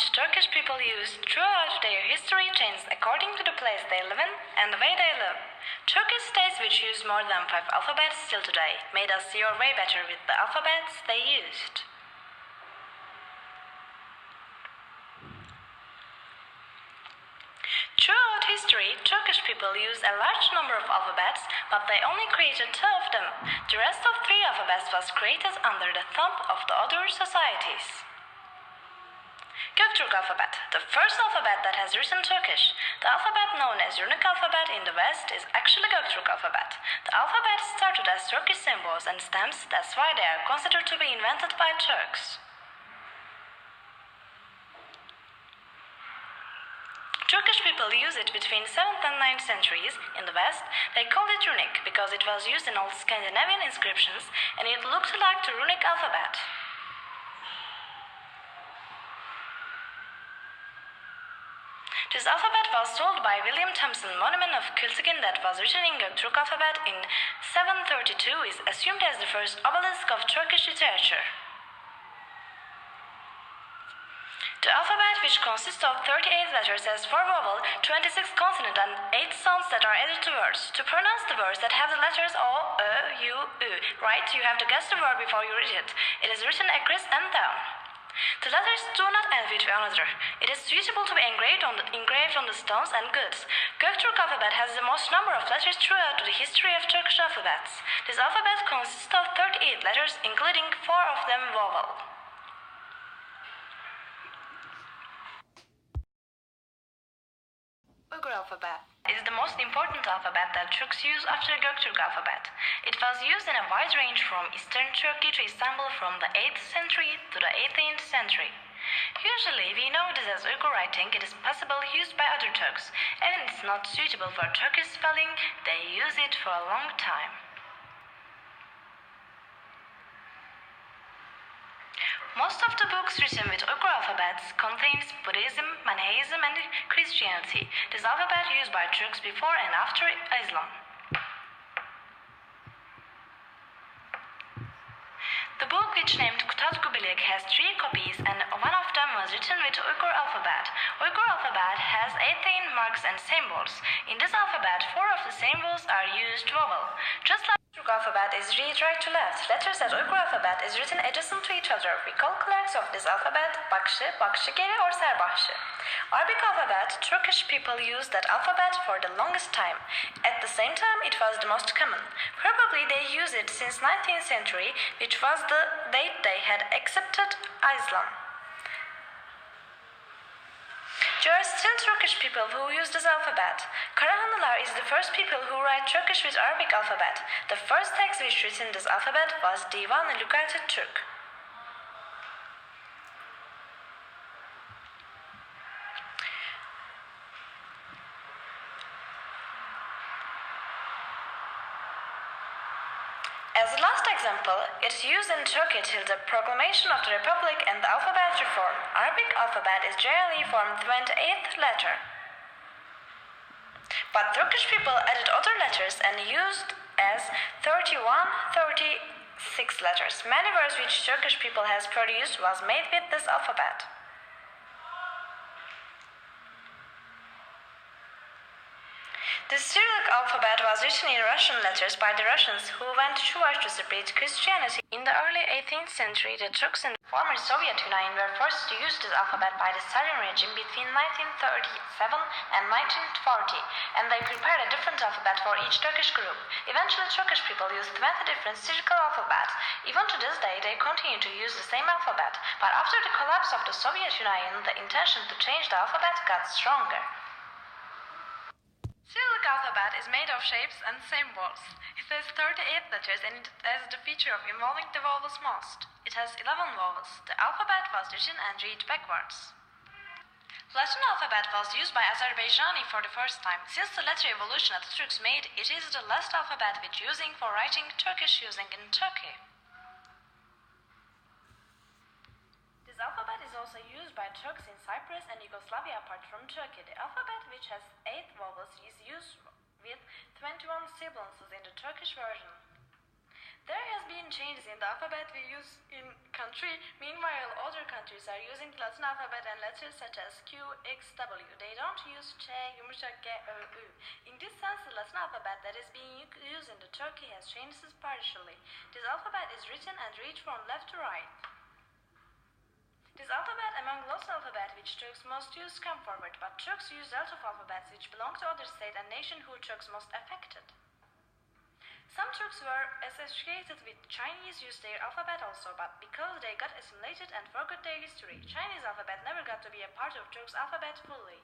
which Turkish people used throughout their history changed according to the place they live in and the way they live. Turkish states which use more than 5 alphabets still today made us see way better with the alphabets they used. Throughout history, Turkish people used a large number of alphabets, but they only created 2 of them. The rest of 3 alphabets was created under the thumb of the other societies. Göktürk alphabet, the first alphabet that has written Turkish. The alphabet known as runic alphabet in the West is actually Göktürk alphabet. The alphabet started as Turkish symbols and stamps, that's why they are considered to be invented by Turks. Turkish people use it between 7th and 9th centuries. In the West, they called it runic because it was used in old Scandinavian inscriptions and it looked like the runic alphabet. This alphabet was sold by William Thompson. Monument of Kultugin that was written in Göktürk alphabet in 732 is assumed as the first obelisk of Turkish literature. The alphabet, which consists of 38 letters, has 4 vowels, 26 consonants, and 8 sounds that are added to words. To pronounce the words that have the letters O, U, U, right, you have to guess the word before you read it. It is written across and down. The letters do not end with one another. It is suitable to be engraved on the stones and goods. Göktürk alphabet has the most number of letters throughout the history of Turkish alphabets. This alphabet consists of 38 letters, including 4 of them vowel. Uyghur alphabet is the most important alphabet that Turks use after Göktürk alphabet. It was used in a wide range from Eastern Turkey to Istanbul from the 8th century to the 18th century. Usually, we know this as Uyghur writing. It is possible used by other Turks. Even it's not suitable for Turkish spelling, they use it for a long time. Most of the books written with Uyghur alphabets contains Buddhism, Manchaeism, and Christianity. This alphabet used by Turks before and after Islam. The book, which named Kutat Kubilik, has 3 copies, and one of them was written with Uyghur alphabet. Uyghur alphabet has 18 marks and symbols. In this alphabet, 4 of the symbols are used vowel. Just like Turk alphabet is read right to left, letters at Uyghur alphabet is written adjacent to each other. We call clarks of this alphabet Bakshi, Bakshigiri, or Serbahshi. Arabic alphabet, Turkish people used that alphabet for the longest time. At the same time, it was the most common. Probably they used it since 19th century, which was the date they had accepted Islam. There are still Turkish people who use this alphabet. Karahanlılar is the first people who write Turkish with Arabic alphabet. The first text which written this alphabet was Divan-ı Lügat-ı Türk. As a last example, it's used in Turkey till the proclamation of the Republic and the alphabet reform. Arabic alphabet is generally formed 28th letter. But Turkish people added other letters and used as 31, 36 letters. Many words which Turkish people has produced was made with this alphabet. The Cyrillic alphabet was written in Russian letters by the Russians who went towards to spread Christianity. In the early 18th century, the Turks in the former Soviet Union were forced to use this alphabet by the Stalin regime between 1937 and 1940, and they prepared a different alphabet for each Turkish group. Eventually, Turkish people used 20 different Cyrillic alphabets. Even to this day, they continue to use the same alphabet, but after the collapse of the Soviet Union, the intention to change the alphabet got stronger. Cyrillic alphabet is made of shapes and symbols. It has 38 letters and it has the feature of involving the vowels most. It has 11 vowels. The alphabet was written and read backwards. Latin alphabet was used by Azerbaijani for the first time. Since the letter evolution that the Turks made, it is the last alphabet which using for writing Turkish using in Turkey. This alphabet is also used by Turks in Cyprus and Yugoslavia apart from Turkey. The alphabet, which has 8 vowels, is used with 21 sibilants in the Turkish version. There has been main changes in the alphabet we use in country. Meanwhile, other countries are using the Latin alphabet and letters such as Q, X, W. They don't use Ç, yumuşak G, Ö, Ü. In this sense, the Latin alphabet that is being used in the Turkey has changed partially. This alphabet is written and read from left to right. This alphabet among lost alphabet which Turks most use come forward, but Turks use delta alphabets which belong to other state and nation who Turks most affected. Some Turks were associated with Chinese used their alphabet also, but because they got assimilated and forgot their history, Chinese alphabet never got to be a part of Turks alphabet fully.